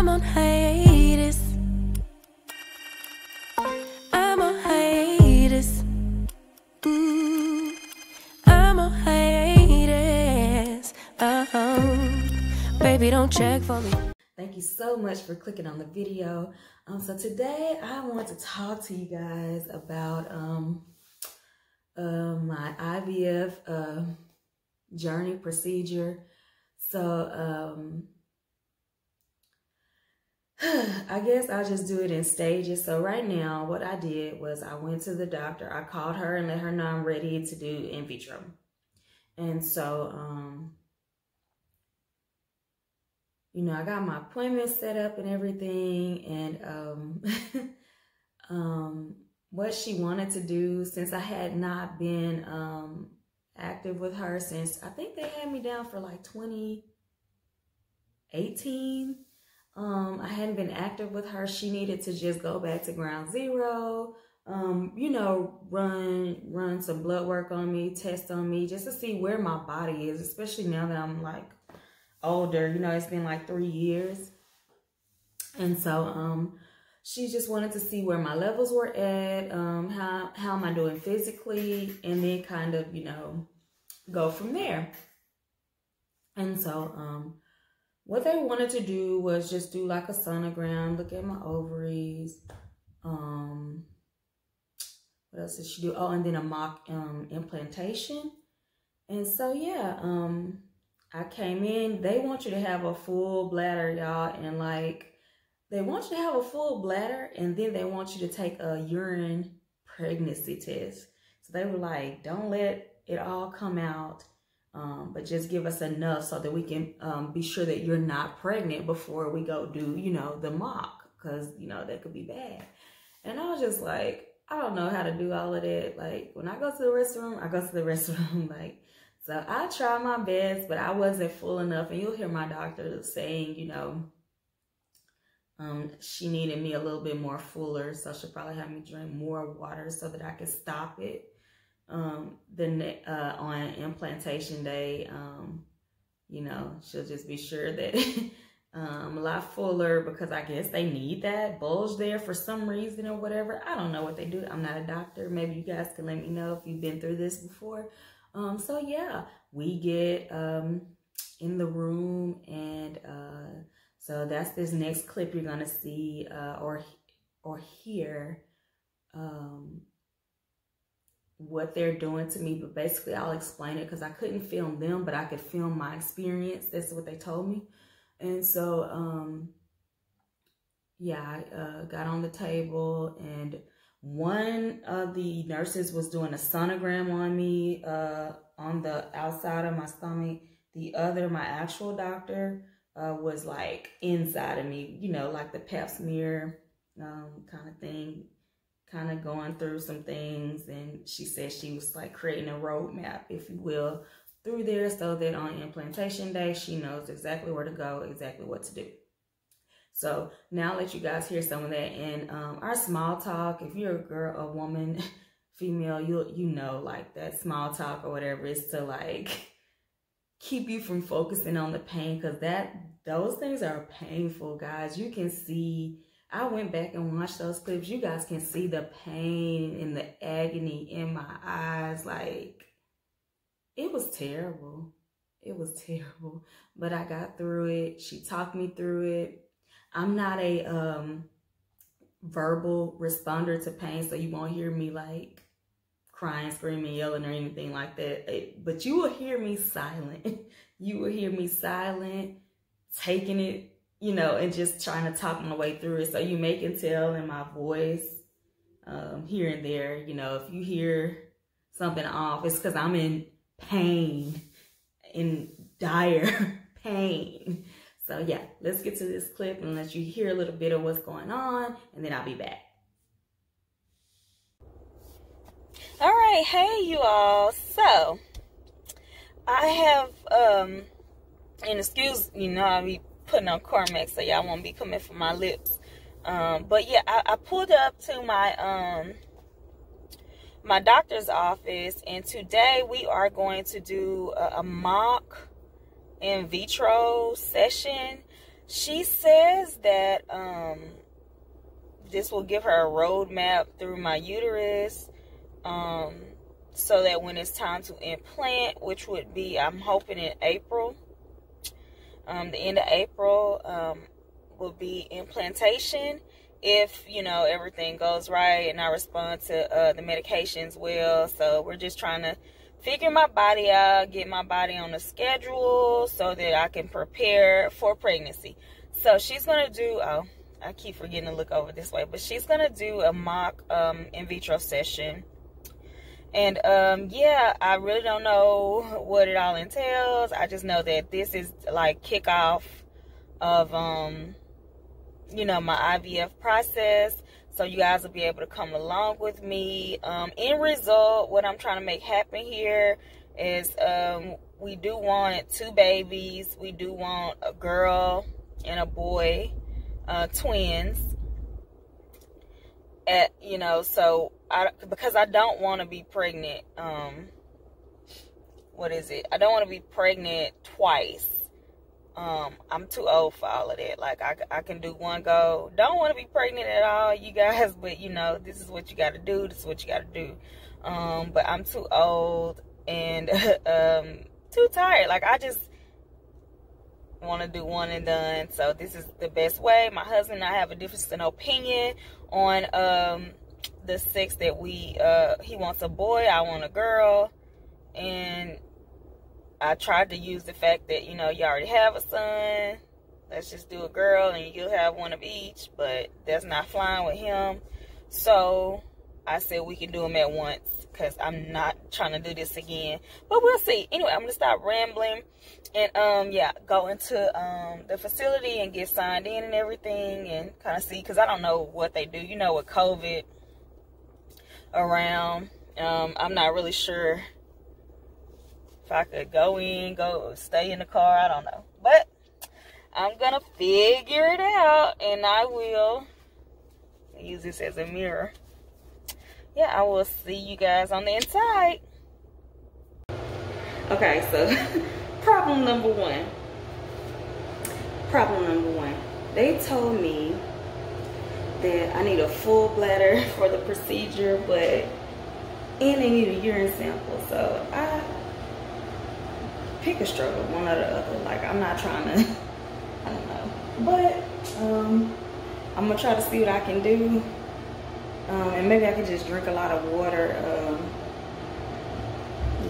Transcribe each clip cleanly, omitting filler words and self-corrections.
I'm on hiatus. I'm on hiatus. I'm on hiatus. Baby, don't check for me. Thank you so much for clicking on the video. So today I want to talk to you guys about my IVF journey procedure. So I guess I'll just do it in stages. So right now what I did was I went to the doctor. I called her and let her know I'm ready to do in vitro. And so you know, I got my appointment set up and everything, and what she wanted to do, since I had not been active with her since, I think they had me down for like 2018. I hadn't been active with her. She needed to just go back to ground zero, you know, run some blood work on me, test on me, just to see where my body is, especially now that I'm like older. You know, it's been like 3 years. And so she just wanted to see where my levels were at, how am I doing physically, and then kind of, you know, go from there. And so what they wanted to do was just do like a sonogram, look at my ovaries. What else did she do? Oh, and then a mock implantation. And so yeah, I came in. They want you to have a full bladder, y'all, and like they want you to have a full bladder, and then they want you to take a urine pregnancy test. So they were like, don't let it all come out, but just give us enough so that we can be sure that you're not pregnant before we go do, you know, the mock, because, you know, that could be bad. And I was just like, I don't know how to do all of that. Like, when I go to the restroom, I go to the restroom. Like, so I tried my best, but I wasn't full enough. And you'll hear my doctor saying, you know, she needed me a little bit more fuller. So she'll probably have me drink more water so that I could stop it. On implantation day, you know, she'll just be sure that I'm a lot fuller, because I guess they need that bulge there for some reason or whatever. I don't know what they do. I'm not a doctor. Maybe you guys can let me know if you've been through this before. So yeah, we get in the room, and so that's this next clip you're gonna see or hear what they're doing to me. But basically I'll explain it because I couldn't film them, but I could film my experience. That's what they told me. And so yeah, I got on the table, and one of the nurses was doing a sonogram on me on the outside of my stomach. The other, my actual doctor, was like inside of me, you know, like the pap smear kind of thing, kind of going through some things. And she said she was like creating a roadmap, if you will, through there, so that on implantation day, she knows exactly where to go, exactly what to do. So now I'll let you guys hear some of that. And our small talk, if you're a girl, a woman, female, you know, like that small talk or whatever is to like keep you from focusing on the pain, because those things are painful, guys. You can see, I went back and watched those clips. You guys can see the pain and the agony in my eyes. Like, it was terrible. It was terrible. But I got through it. She talked me through it. I'm not a verbal responder to pain, so you won't hear me like crying, screaming, yelling, or anything like that. But you will hear me silent. You will hear me silent, taking it, you know, and just trying to talk my way through it. So you may can tell in my voice here and there, you know, if you hear something off, it's because I'm in pain, in dire pain. So yeah, let's get to this clip and let you hear a little bit of what's going on, and then I'll be back. All right, hey you all. So I have and excuse, you know, I'll be putting on Carmex, so y'all won't be coming for my lips. But yeah, I pulled up to my my doctor's office, and today we are going to do a mock in vitro session. She says that this will give her a roadmap through my uterus, so that when it's time to implant, which would be, I'm hoping in April, the end of April, will be implantation. If, you know, everything goes right and I respond to the medications well. So we're just trying to figure my body out, get my body on a schedule so that I can prepare for pregnancy. So she's going to do, oh, I keep forgetting to look over this way, but she's going to do a mock in vitro session. And yeah, I really don't know what it all entails. I just know that this is like kickoff of, you know, my IVF process. So you guys will be able to come along with me. End result, what I'm trying to make happen here is we do want 2 babies. We do want a girl and a boy, twins. You know, so because I don't want to be pregnant, what is it? I don't want to be pregnant twice. I'm too old for all of that. Like, I can do one go. Don't want to be pregnant at all, you guys, but you know, this is what you got to do. This is what you got to do. But I'm too old and too tired. Like, I just want to do one and done. So this is the best way. My husband and I have a difference in opinion on the sex that he wants a boy, I want a girl. And I tried to use the fact that, you know, you already have a son, let's just do a girl and you'll have one of each, but that's not flying with him. So I said we can do them at once because I'm not trying to do this again, but we'll see. Anyway, I'm gonna stop rambling and yeah, go into the facility and get signed in and everything and kind of see, because I don't know what they do, you know, with COVID around. I'm not really sure if I could go stay in the car. I don't know, but I'm gonna figure it out, and I will use this as a mirror. Yeah, I will see you guys on the inside. Okay, so problem number one. They told me that I need a full bladder for the procedure, and they need a urine sample. So I pick a struggle, one or the other. Like, I'm not trying to, I don't know. But I'm gonna try to see what I can do. And maybe I could just drink a lot of water.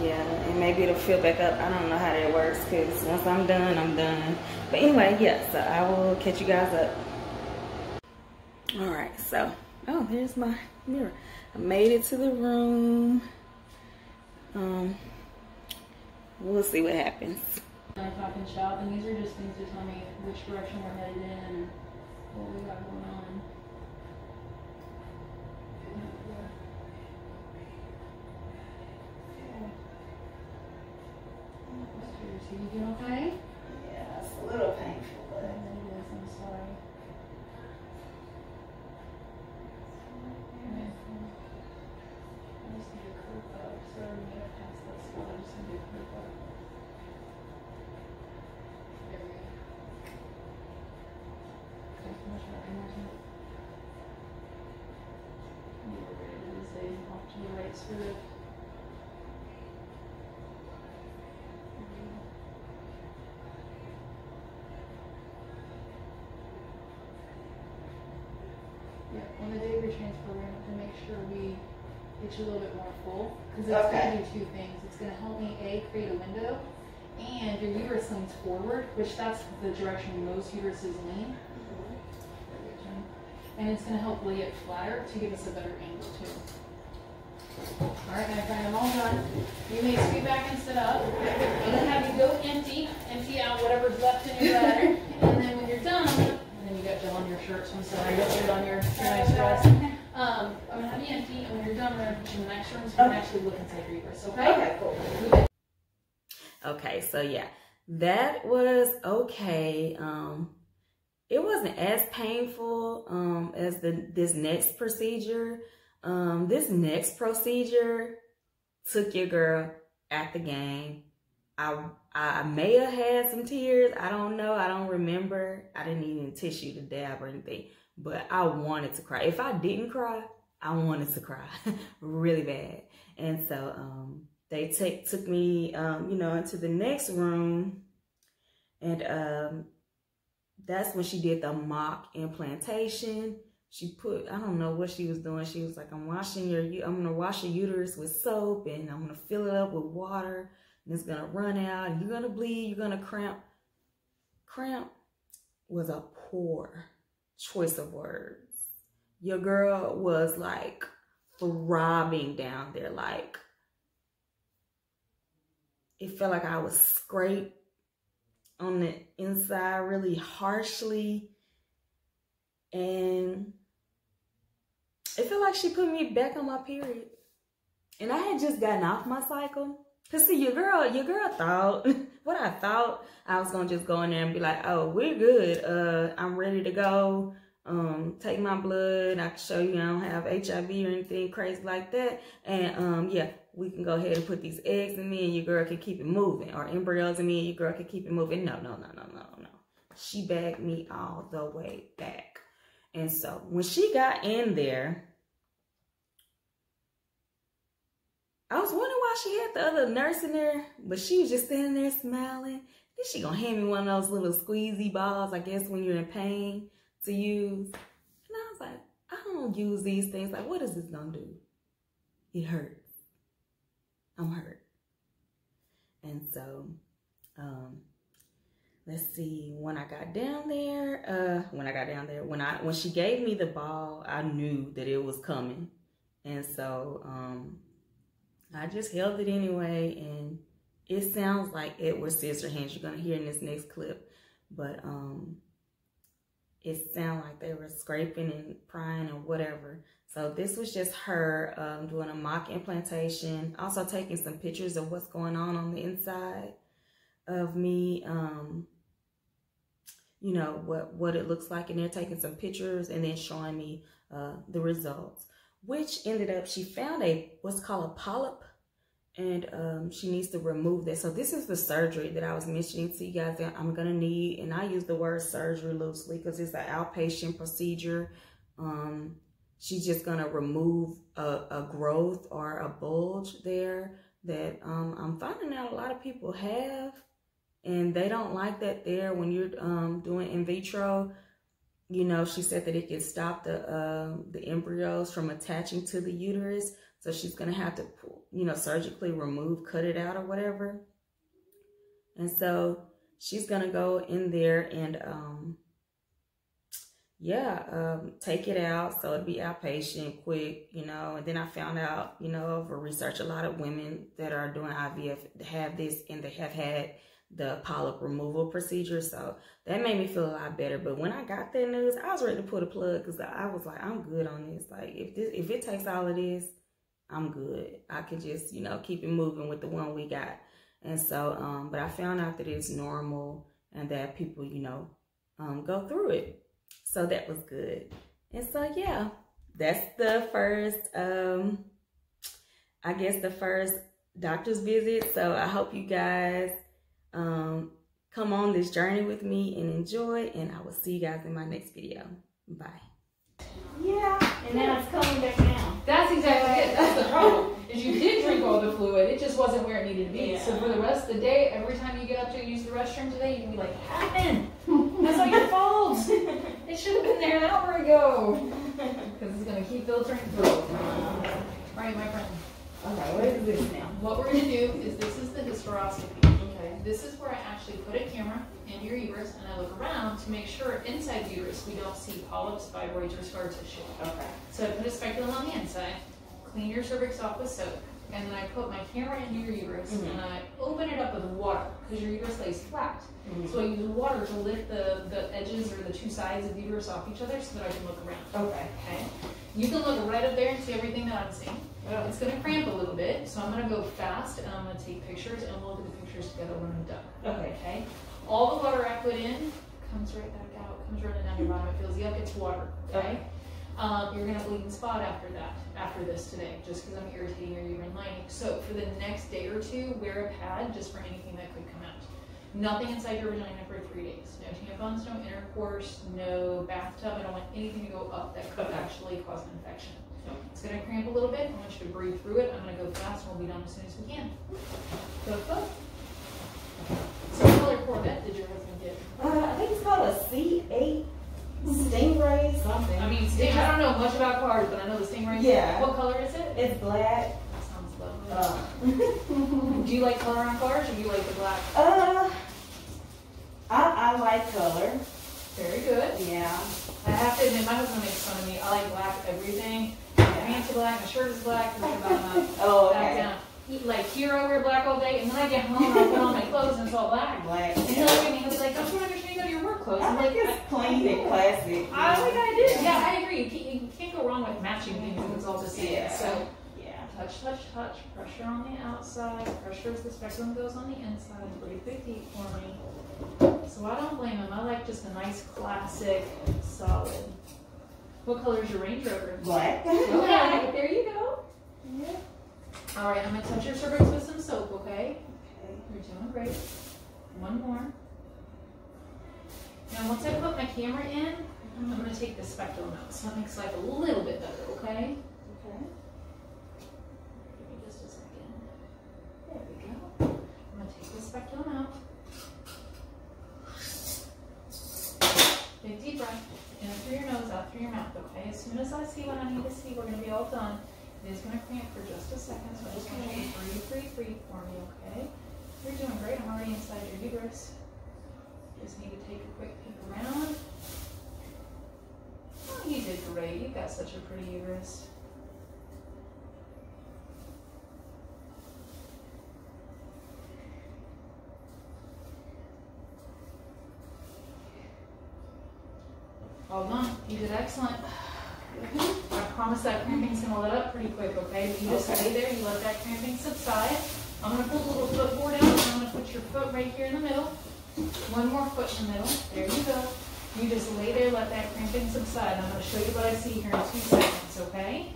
Yeah, and maybe it'll fill back up. I don't know how that works, because once I'm done, I'm done. But anyway, yeah, so I will catch you guys up. All right, so, oh, here's my mirror. I made it to the room. We'll see what happens. I talk and shop, and these are just things to tell me which direction we're headed in and what we got going on. So you doing okay? Yeah, it's a little painful, but it is, I'm sorry. I just need to curve up, so I need to pass that spot. I just need to curve up. There we go. Okay, much better, more time. You were ready to say off to the right, screw it. Yeah, on the day of your transfer, we're going to have to make sure we get you a little bit more full, because it's going to do 2 things. It's going to help me, A, create a window, and your uterus leans forward, which that's the direction most uteruses lean. And it's going to help lay it flatter to give us a better angle, too. Alright, my friend, I'm all done. You may scoot back and sit up. I'm going to have you go empty out whatever's left in your bladder, and then when you're done, and then you got gel on your shirt, so I'm sorry, you got on your nice dress. I'm going to have you empty, and when you're done, we're going to put you in the next room so you can actually look inside your uterus, okay? Okay, cool. Okay, so yeah, that was okay. It wasn't as painful as this next procedure. This next procedure took your girl at the game. I I may have had some tears. I don't know. I don't remember. I didn't even tissue to dab or anything. But I wanted to cry. If I didn't cry, I wanted to cry really bad. And so they took me, you know, into the next room. And that's when she did the mock implantation. She put, I don't know what she was doing. She was like, I'm going to wash your uterus with soap, and I'm going to fill it up with water, and it's going to run out, and you're going to bleed, you're going to cramp. Cramp was a poor choice of words. Your girl was like throbbing down there. Like, it felt like I was scraped on the inside really harshly. And it felt like she put me back on my period. And I had just gotten off my cycle. Cause see, your girl thought, what I thought, I was gonna just go in there and be like, oh, we're good. I'm ready to go. Take my blood. I can show you I don't have HIV or anything crazy like that. And yeah, we can go ahead and put these eggs in me and your girl can keep it moving. Or embryos in me and your girl can keep it moving. No. She bagged me all the way back. And so when she got in there, I was wondering why she had the other nurse in there, but she was just standing there smiling. Then she gonna hand me one of those little squeezy balls, I guess, when you're in pain to use. And I was like, I don't use these things. Like, what is this gonna do? It hurts. I'm hurt. And so, let's see, when she gave me the ball, I knew that it was coming. And so, I just held it anyway, and it sounds like Edward Scissorhands. You're gonna hear in this next clip, but it sounded like they were scraping and prying and whatever. So this was just her doing a mock implantation, also taking some pictures of what's going on the inside of me. You know what it looks like, and they're taking some pictures and then showing me the results. Which ended up, she found what's called a polyp, and she needs to remove that. So this is the surgery that I was mentioning to you guys that I'm gonna need, and I use the word surgery loosely because it's an outpatient procedure. She's just gonna remove a growth or a bulge there that I'm finding out a lot of people have, and they don't like that there when you're doing in vitro. You know, she said that it can stop the embryos from attaching to the uterus. So she's going to have to, you know, surgically cut it out or whatever. And so she's going to go in there and, take it out. So it'll be outpatient, quick, you know. And then I found out, you know, over research, a lot of women that are doing IVF have this, and they have had the polyp removal procedure. So that made me feel a lot better. But when I got that news, I was ready to pull the plug because I was like, I'm good on this. Like, if it takes all of this, I'm good. I can just, you know, keep it moving with the one we got. And so, but I found out that it's normal and that people, you know, go through it. So that was good. And so, yeah, that's the first, I guess the first doctor's visit. So I hope you guys come on this journey with me and enjoy, and I will see you guys in my next video. Bye. Yeah, and now it's coming back down. That's exactly it. That's the problem. Is you did drink all the fluid, it just wasn't where it needed to be. Yeah. So for the rest of the day, every time you get up to use the restroom today, you can be like, "What happened? That's all your fault. It should have been there an hour ago." Because it's gonna keep filtering through. All right, my friend. Okay, what is this now? What we're gonna do is this is the hysteroscopy. This is where I actually put a camera in your uterus and I look around to make sure inside the uterus we don't see polyps, fibroids, or scar tissue. Okay. So I put a speculum on the inside, clean your cervix off with soap, and then I put my camera into your uterus and I open it up with water because your uterus lays flat. So I use water to lift the edges or the two sides of the uterus off each other so that I can look around. Okay. You can look right up there and see everything that I'm seeing. It's going to cramp a little bit, so I'm going to go fast and I'm going to take pictures and we'll look at the pictures together when I'm done. Okay. All the water I put in comes right back out, comes running down your bottom. It feels yuck, it's water. Okay. You're gonna bleed and spot after this today, just because I'm irritating your uterine lining. So for the next day or two, wear a pad just for anything that could come out. Nothing inside your vagina for 3 days. No tampons, no intercourse, no bathtub. I don't want anything to go up that could actually cause an infection. It's gonna cramp a little bit. I want you to breathe through it. I'm gonna go fast and we'll be done as soon as we can. Go, go. So what color Corvette did your husband get? I think it's called a C8 Stingray something. I mean, I don't know much about cars, but I know the Stingray. Yeah. What color is it? It's black. That sounds lovely. Do you like color on cars, or do you like the black? I like color. Very good. Yeah. I have to admit, my husband makes fun of me. I like black everything. My pants are black, my shirt is black. Oh, okay. Like here I wear black all day, and then I get home and I put on my clothes and it's all black. Black. And he'll look at me and he'll be like, "Don't you understand that your work clothes?" I'm like, it's clean and classic. I like I did. Yeah, I agree. You can't go wrong with matching things if it's all the same. Yeah. So yeah. Touch, touch, touch. Pressure on the outside. Pressure as the speculum goes on the inside. Breathe big deep for me. So I don't blame him. I like just a nice classic solid. What color is your Range Rover? Black. Okay, there you go. Yeah. All right, I'm gonna touch your cervix with some soap, okay? Okay. You're doing great. One more. Now, once I put my camera in, I'm gonna take the speculum out, so that makes life a little bit better, okay? Okay. Give me just a second. There we go. I'm gonna take the speculum out. Big deep breath. In through your nose, out through your mouth, okay? As soon as I see what I need to see, we're gonna be all done. It is going to cramp for just a second, so I just want you to breathe, breathe, breathe for me, okay? You're doing great. I'm already inside your uterus. Just need to take a quick peek around. Oh, you did great. You've got such a pretty uterus. All done. You did excellent. I promise that cramping's going to let up pretty quick, okay? But you just stay there, you let that cramping subside. I'm going to put a little footboard out, and I'm going to put your foot right here in the middle. One more foot in the middle. There you go. You just lay there, let that cramping subside. I'm going to show you what I see here in 2 seconds, okay?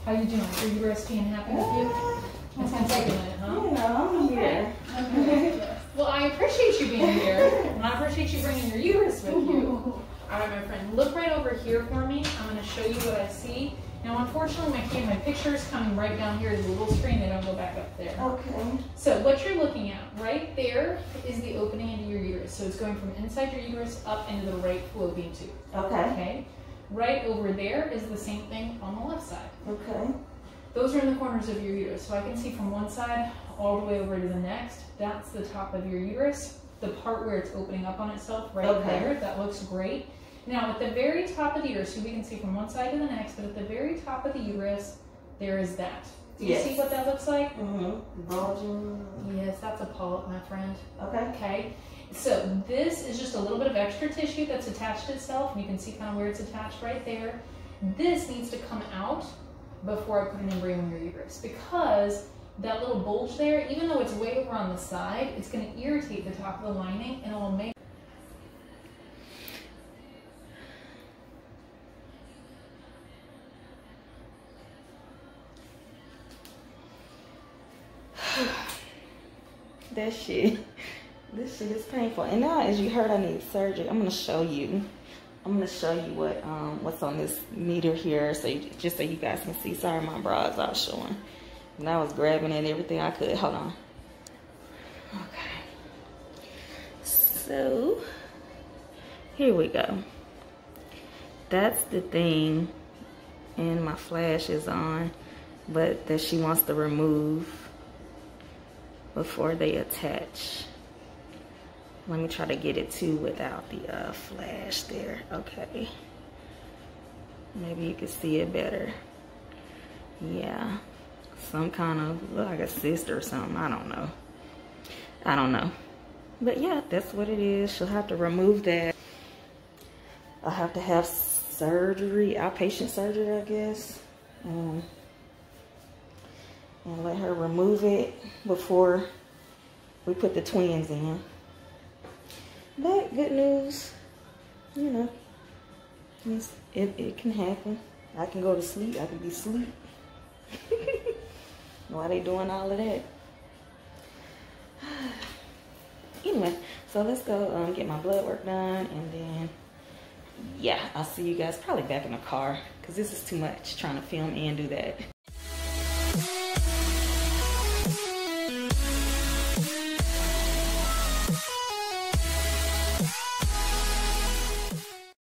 How you doing? Are you uterus being happy with you? It's going to take a minute, huh? Yeah, I'm here. Okay. Well, I appreciate you being here, and I appreciate you bringing your uterus with you. All right, my friend, look right over here for me. I'm going to show you what I see. Now, unfortunately, my picture is coming right down here to the little screen. They don't go back up there. Okay. So what you're looking at right there is the opening into your uterus. So it's going from inside your uterus up into the right fallopian tube. Okay. Okay. Right over there is the same thing on the left side. Okay. Those are in the corners of your uterus. So I can see from one side all the way over to the next. That's the top of your uterus. The part where it's opening up on itself right there. That looks great. Now, at the very top of the uterus, so we can see from one side to the next, but at the very top of the uterus, there is that. Do you see what that looks like? Mm-hmm. Bulging. Yes, that's a polyp, my friend. Okay. Okay. So this is just a little bit of extra tissue that's attached itself, and you can see kind of where it's attached right there. This needs to come out before I put an embryo in your uterus, because that little bulge there, even though it's way over on the side, it's going to irritate the top of the lining, and it will make this shit is painful. And now, as you heard, I need surgery. I'm gonna show you what what's on this meter here, so just so you guys can see. Sorry, my bra is all showing, and I was grabbing at everything I could. Hold on. Okay, so here we go. That's the thing, and my flash is on, but that she wants to remove before they attach. Let me try to get it too without the flash there. Okay, maybe you can see it better. Yeah, some kind of, look like a cyst or something. I don't know, but yeah, that's what it is. She'll have to remove that. I'll have to have surgery, outpatient surgery, I guess, and let her remove it before we put the twins in. But good news, you know, It can happen. I can go to sleep. I can be asleep. Why they doing all of that? Anyway, so let's go get my blood work done, and then yeah, I'll see you guys probably back in the car because this is too much trying to film and do that.